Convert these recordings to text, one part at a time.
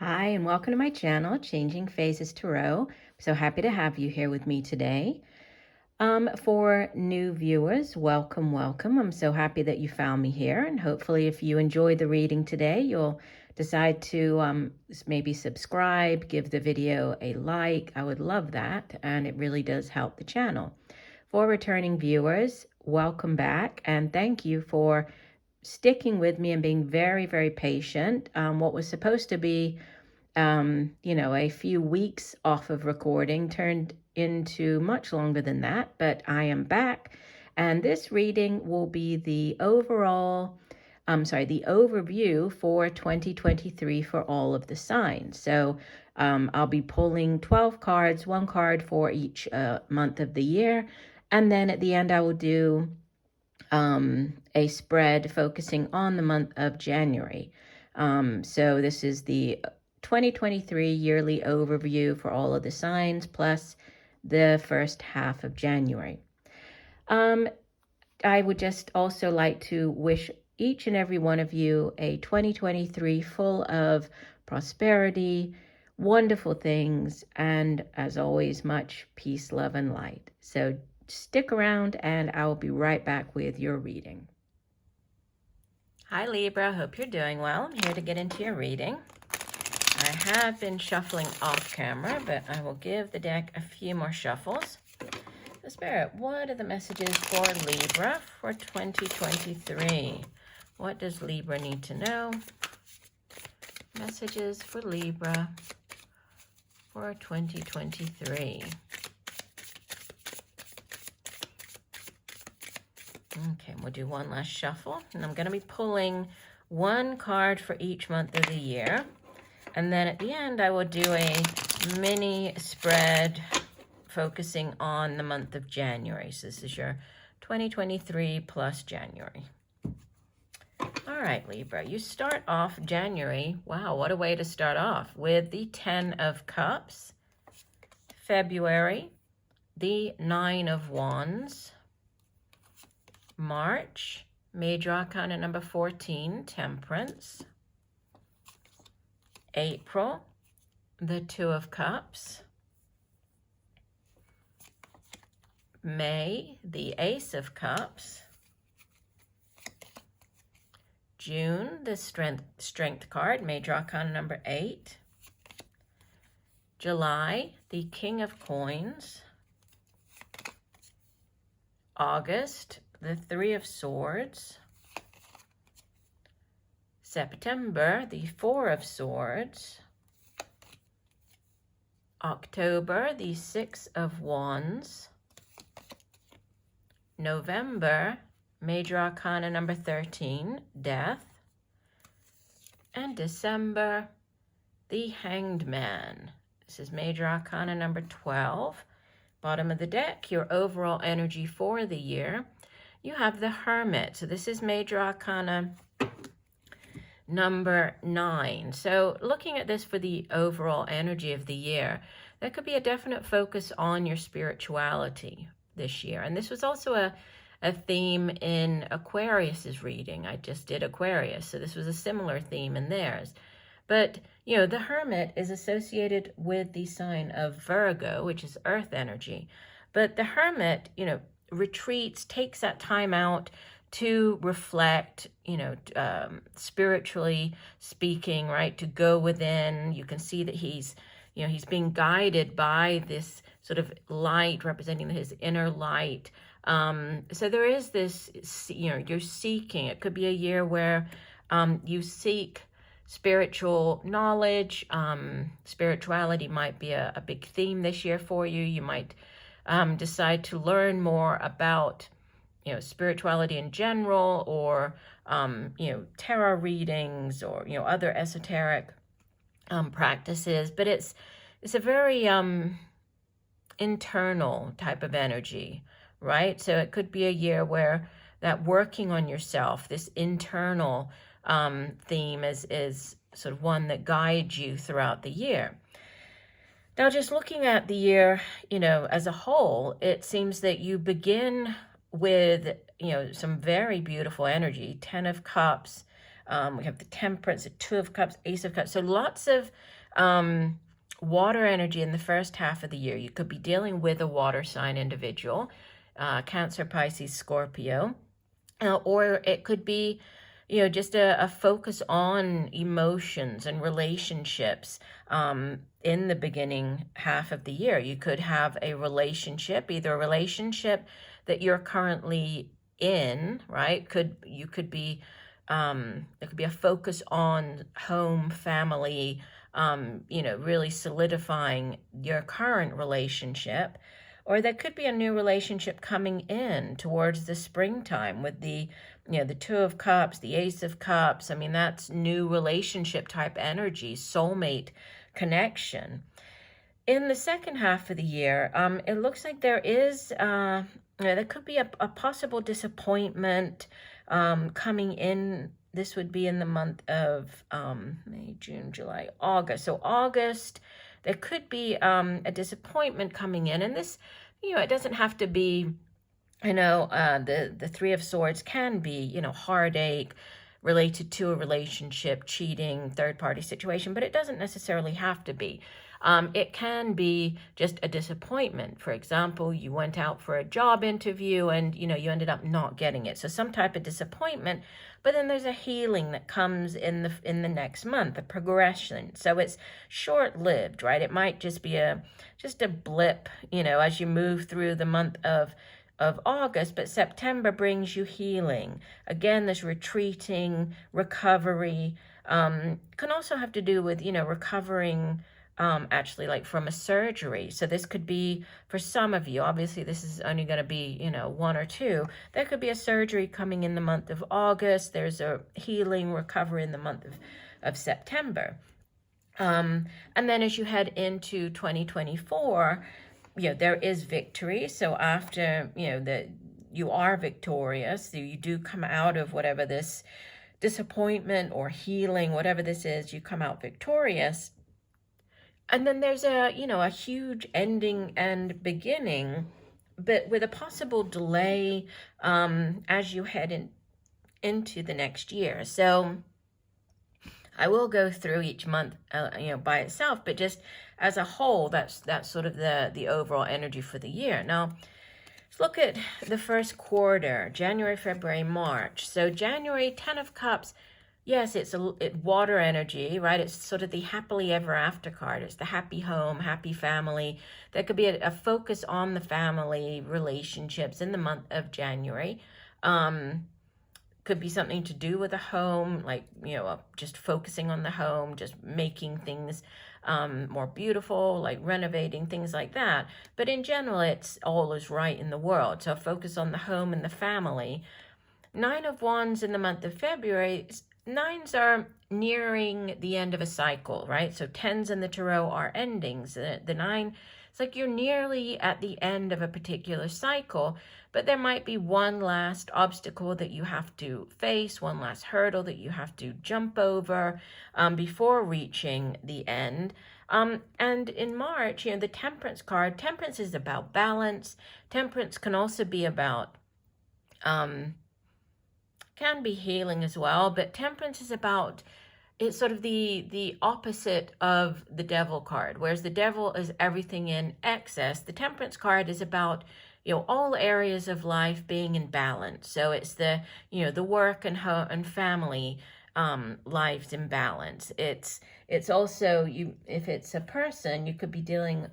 Hi, and welcome to my channel, Changing Phases Tarot. So happy to have you here with me today. For new viewers, welcome, welcome. I'm so happy that you found me here, and hopefully if you enjoyed the reading today, you'll decide to maybe subscribe, give the video a like. I would love that, and it really does help the channel. For returning viewers, welcome back, and thank you for sticking with me and being very, very patient. What was supposed to be a few weeks off of recording turned into much longer than that, but I am back. And this reading will be the overview for 2023 for all of the signs. So I'll be pulling 12 cards, one card for each month of the year. And then at the end, I will do a spread focusing on the month of January. So this is the 2023 yearly overview for all of the signs, plus the first half of January. I would just also like to wish each and every one of you a 2023 full of prosperity, wonderful things, and as always, much peace, love, and light. So stick around and I will be right back with your reading. Hi Libra, hope you're doing well. I'm here to get into your reading. I have been shuffling off camera, but I will give the deck a few more shuffles. So Spirit, what are the messages for Libra for 2023? What does Libra need to know? Messages for Libra for 2023. Okay, we'll do one last shuffle, and I'm going to be pulling one card for each month of the year. And then at the end, I will do a mini spread focusing on the month of January. So this is your 2023 plus January. All right, Libra, you start off January. Wow, what a way to start off with the 10 of Cups. February, the 9 of Wands. March, Major Arcana number 14, Temperance. April, the 2 of Cups. May, the Ace of Cups. June, the Strength card, Major Arcana number 8. July, the King of Coins. August, the 3 of Swords. September, the 4 of Swords. October, the 6 of Wands. November, Major Arcana number 13, Death. And December, the Hanged Man. This is Major Arcana number 12. Bottom of the deck, your overall energy for the year. You have the Hermit. So this is Major Arcana number 9. So looking at this for the overall energy of the year, there could be a definite focus on your spirituality this year. And this was also a theme in Aquarius's reading. I just did Aquarius, so this was a similar theme in theirs. But, you know, the Hermit is associated with the sign of Virgo, which is earth energy. But the Hermit, you know, retreats, takes that time out to reflect, spiritually speaking, right? To go within. You can see that he's being guided by this sort of light representing his inner light. So there is this, you're seeking. It could be a year where you seek spiritual knowledge. Spirituality might be a big theme this year for you. You might decide to learn more about spirituality in general, or tarot readings, or other esoteric practices. But it's a very internal type of energy, right? So it could be a year where that working on yourself, this internal theme is sort of one that guides you throughout the year. Now, just looking at the year, as a whole, it seems that you begin with, some very beautiful energy. 10 of Cups, We have the Temperance, the Two of Cups, Ace of Cups. So lots of water energy in the first half of the year. You could be dealing with a water sign individual, Cancer, Pisces, Scorpio, or it could be, just a focus on emotions and relationships in the beginning half of the year. You could have a relationship, either a relationship that you're currently in, right? There could be a focus on home, family, really solidifying your current relationship. Or there could be a new relationship coming in towards the springtime with the Two of Cups, the Ace of Cups. I mean, that's new relationship type energy, soulmate connection. In the second half of the year, it looks like there is, there could be a possible disappointment coming in. This would be in the month of May, June, July, August. So August, there could be a disappointment coming in. And this, it doesn't have to be, the Three of Swords can be, heartache related to a relationship, cheating, third-party situation, but it doesn't necessarily have to be. It can be just a disappointment. For example, you went out for a job interview and, you ended up not getting it. So some type of disappointment, but then there's a healing that comes in the next month, a progression. So it's short-lived, right? It might just be just a blip, as you move through the month of August, but September brings you healing. Again, this retreating, recovery, can also have to do with, recovering actually like from a surgery. So this could be, for some of you, obviously this is only going to be, one or two. There could be a surgery coming in the month of August. There's a healing, recovery in the month of September. And then as you head into 2024, there is victory. So after, you are victorious, so you do come out of whatever this disappointment or healing, whatever this is, you come out victorious. And then there's a huge ending and beginning, but with a possible delay as you head into the next year. So I will go through each month, by itself, but just as a whole, that's sort of the overall energy for the year. Now, let's look at the first quarter, January, February, March. So January, 10 of Cups. Yes, it's water energy, right? It's sort of the happily ever after card. It's the happy home, happy family. There could be a focus on the family relationships in the month of January. Could be something to do with a home, like, just focusing on the home, just making things more beautiful, like renovating, things like that. But in general, it's all is right in the world. So focus on the home and the family. 9 of Wands in the month of February. Nines are nearing the end of a cycle, right? So 10s in the tarot are endings. The 9, it's like you're nearly at the end of a particular cycle, but there might be one last obstacle that you have to face, one last hurdle that you have to jump over before reaching the end. And in March, the Temperance card, Temperance is about balance. Temperance can also be about can be healing as well, but Temperance is about, it's sort of the opposite of the Devil card. Whereas the Devil is everything in excess, the Temperance card is about, all areas of life being in balance. So it's the work and family lives in balance. It's also, if it's a person, you could be dealing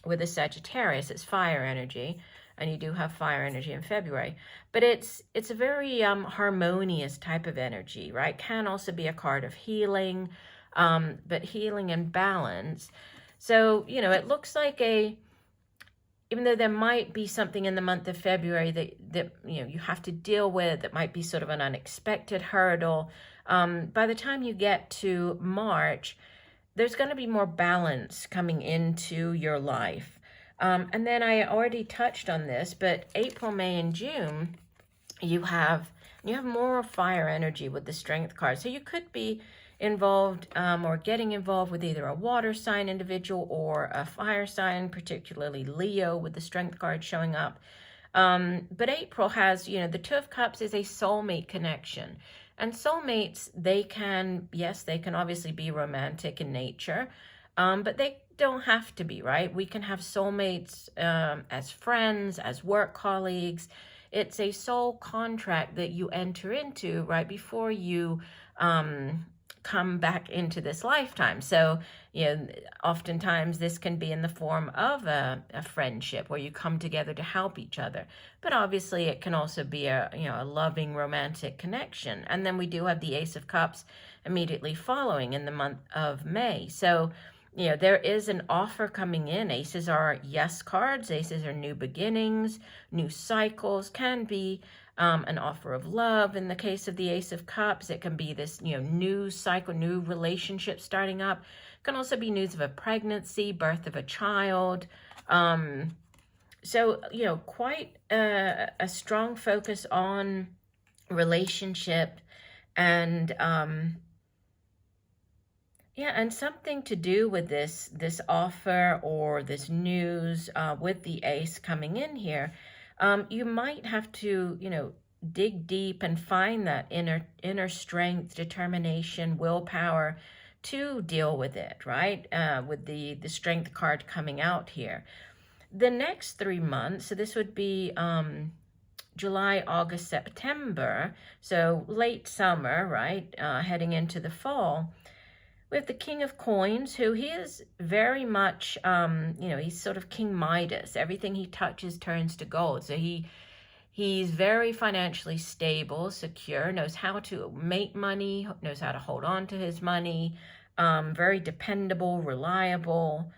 with a Sagittarius. It's fire energy. And you do have fire energy in February, but it's a very harmonious type of energy, right? Can also be a card of healing, but healing and balance. So, it looks like even though there might be something in the month of February that you have to deal with, that might be sort of an unexpected hurdle, by the time you get to March, there's going to be more balance coming into your life. And then I already touched on this, but April, May, and June, you have more fire energy with the Strength card. So you could be involved or getting involved with either a water sign individual or a fire sign, particularly Leo with the Strength card showing up. But April has, the Two of Cups is a soulmate connection. And soulmates, they can, yes, they can obviously be romantic in nature, but they don't have to be, right? We can have soulmates as friends, as work colleagues. It's a soul contract that you enter into right before you come back into this lifetime. So, oftentimes this can be in the form of a friendship where you come together to help each other. But obviously it can also be a loving romantic connection. And then we do have the Ace of Cups immediately following in the month of May. So, there is an offer coming in. Aces are yes cards. Aces are new beginnings, new cycles, can be an offer of love. In the case of the Ace of Cups, it can be this, new cycle, new relationship starting up. It can also be news of a pregnancy, birth of a child. So, quite a strong focus on relationship and, and something to do with this offer or this news with the ace coming in here. You might have to, dig deep and find that inner strength, determination, willpower to deal with it, right? With the strength card coming out here. The next 3 months, so this would be July, August, September, so late summer, right? Heading into the fall. We have the King of Coins, who he is very much, he's sort of King Midas. Everything he touches turns to gold. So he's very financially stable, secure, knows how to make money, knows how to hold on to his money, very dependable, reliable.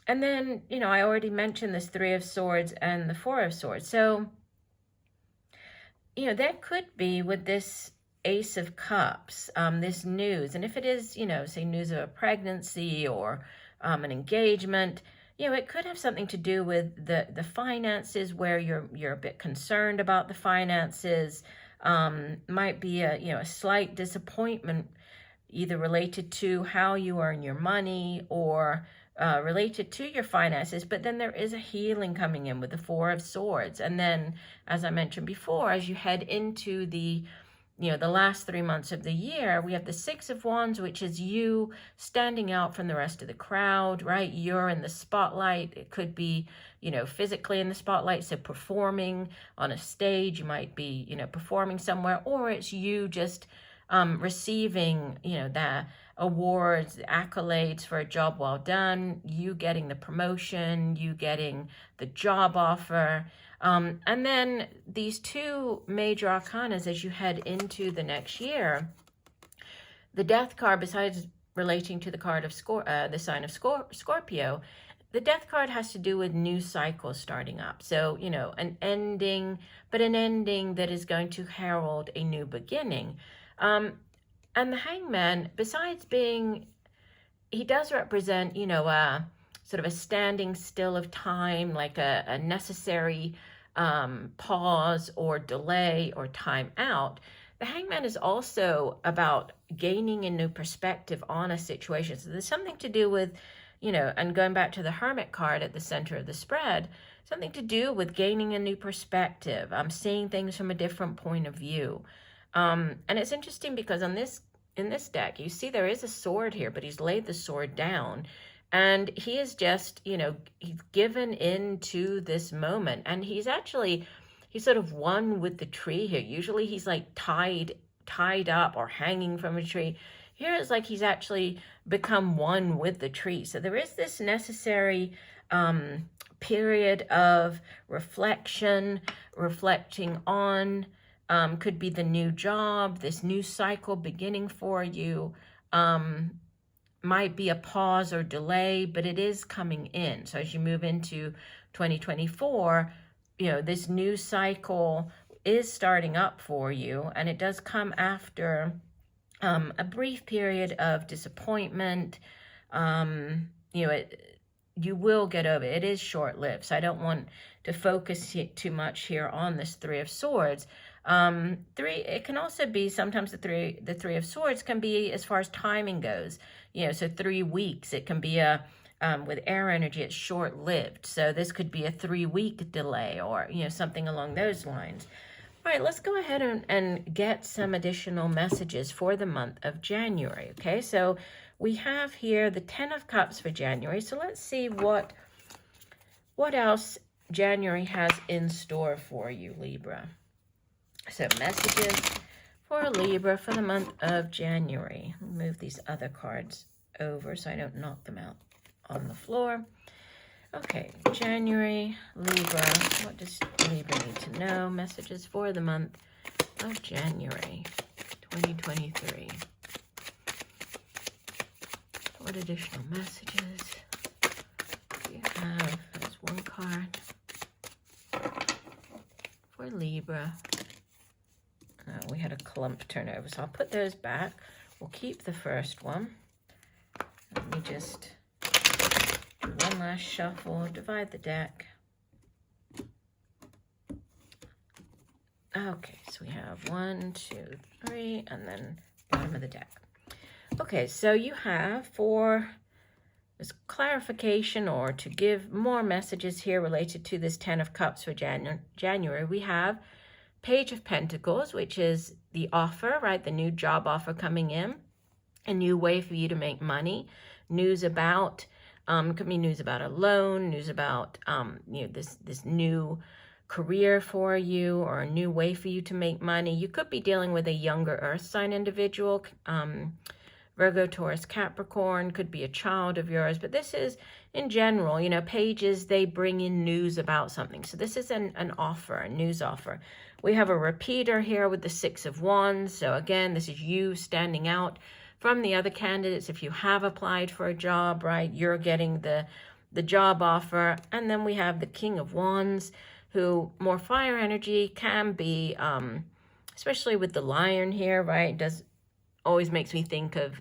And then, I already mentioned this Three of Swords and the Four of Swords. So, there could be with this Ace of Cups, this news, and if it is, say news of a pregnancy or an engagement, it could have something to do with the finances, where you're a bit concerned about the finances. Might be a slight disappointment, either related to how you earn your money or related to your finances. But then there is a healing coming in with the Four of Swords. And then, as I mentioned before, as you head into the last 3 months of the year, we have the Six of Wands, which is you standing out from the rest of the crowd, right? You're in the spotlight. It could be, physically in the spotlight, so performing on a stage. You might be, performing somewhere, or it's you just receiving, the awards, the accolades for a job well done, you getting the promotion, you getting the job offer. And then these two major arcanas as you head into the next year. The Death card, besides relating to the card of the sign of Scorpio, the Death card has to do with new cycles starting up. So, an ending, but an ending that is going to herald a new beginning. And the Hangman, besides being, he does represent, sort of a standing still of time, like a necessary pause or delay or time out. The Hangman is also about gaining a new perspective on a situation. So there's something to do with, and going back to the Hermit card at the center of the spread, something to do with gaining a new perspective. I'm seeing things from a different point of view. And it's interesting because in this deck, you see there is a sword here, but he's laid the sword down. And he is just, he's given into this moment. And he's sort of one with the tree here. Usually he's like tied up or hanging from a tree. Here it's like he's actually become one with the tree. So there is this necessary period of reflecting on, could be the new job, this new cycle beginning for you. Might be a pause or delay, but it is coming in. So as you move into 2024, this new cycle is starting up for you, and it does come after a brief period of disappointment. You will get over it. It is short-lived, so I don't want to focus too much here on this Three of Swords. It can also be sometimes the three of Swords can be as far as timing goes. So 3 weeks. It can be with air energy, it's short-lived. So this could be a 3-week delay or, something along those lines. All right, let's go ahead and get some additional messages for the month of January, okay? So we have here the 10 of Cups for January. So let's see what else January has in store for you, Libra. So messages for Libra for the month of January. Move these other cards over so I don't knock them out on the floor. Okay, January, Libra. What does Libra need to know? Messages for the month of January 2023. What additional messages do you have? There's one card for Libra. We had a clump turnover, so I'll put those back. We'll keep the first one. Let me just do one last shuffle, divide the deck. Okay, so we have 1, 2, 3, and then bottom of the deck. Okay, so you have, for this clarification or to give more messages here related to this 10 of Cups for January, we have Page of Pentacles, which is the offer, right? The new job offer coming in, a new way for you to make money, news about, could be news about a loan, news about, this new career for you, or a new way for you to make money. You could be dealing with a younger earth sign individual, Virgo, Taurus, Capricorn, could be a child of yours, but this is, in general, pages, they bring in news about something. So this is an offer, a news offer. We have a repeater here with the 6 of Wands. So again, this is you standing out from the other candidates. If you have applied for a job, right, you're getting the job offer. And then we have the King of Wands, who more fire energy can be, especially with the Lion here, right, always makes me think of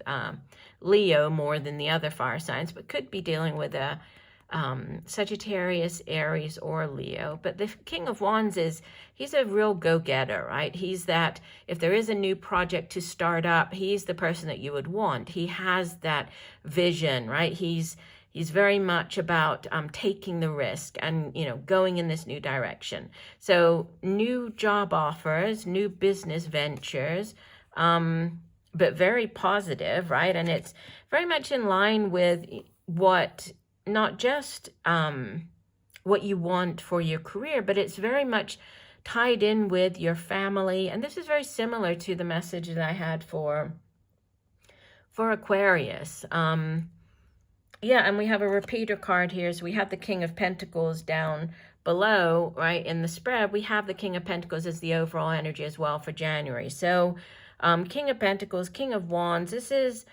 Leo more than the other fire signs, but could be dealing with a Sagittarius, Aries, or Leo. But the King of Wands he's a real go-getter, right? He's that, if there is a new project to start up, he's the person that you would want. He has that vision, right? He's very much about taking the risk and, going in this new direction. So new job offers, new business ventures, but very positive, right? And it's very much in line with what, not just what you want for your career, but it's very much tied in with your family. And this is very similar to the message that I had for Aquarius. Yeah, and we have a repeater card here. So we have the King of Pentacles down below, right? In the spread, we have the King of Pentacles as the overall energy as well for January. So King of Pentacles, King of Wands, this is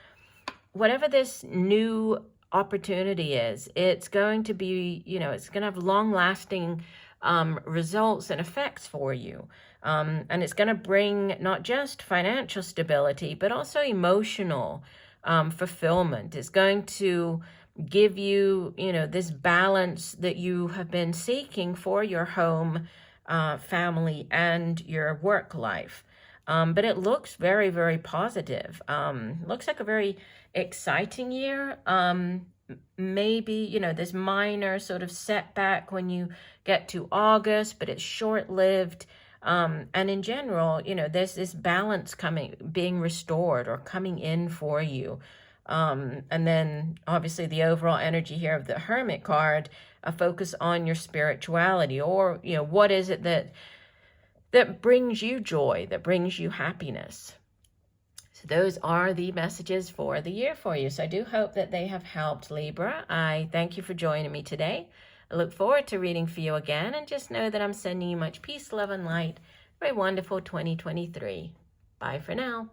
whatever this new opportunity is, it's going to be, it's going to have long-lasting results and effects for you. And it's going to bring not just financial stability, but also emotional fulfillment. It's going to give you, this balance that you have been seeking for your home, family, and your work life. But it looks very, very positive. Looks like a very exciting year. Maybe, this minor sort of setback when you get to August, but it's short-lived. And in general, there's this balance being restored or coming in for you. And then obviously the overall energy here of the Hermit card, a focus on your spirituality, or, what is it that brings you joy, that brings you happiness. So those are the messages for the year for you. So I do hope that they have helped, Libra. I thank you for joining me today. I look forward to reading for you again, and just know that I'm sending you much peace, love, and light for a wonderful 2023. Bye for now.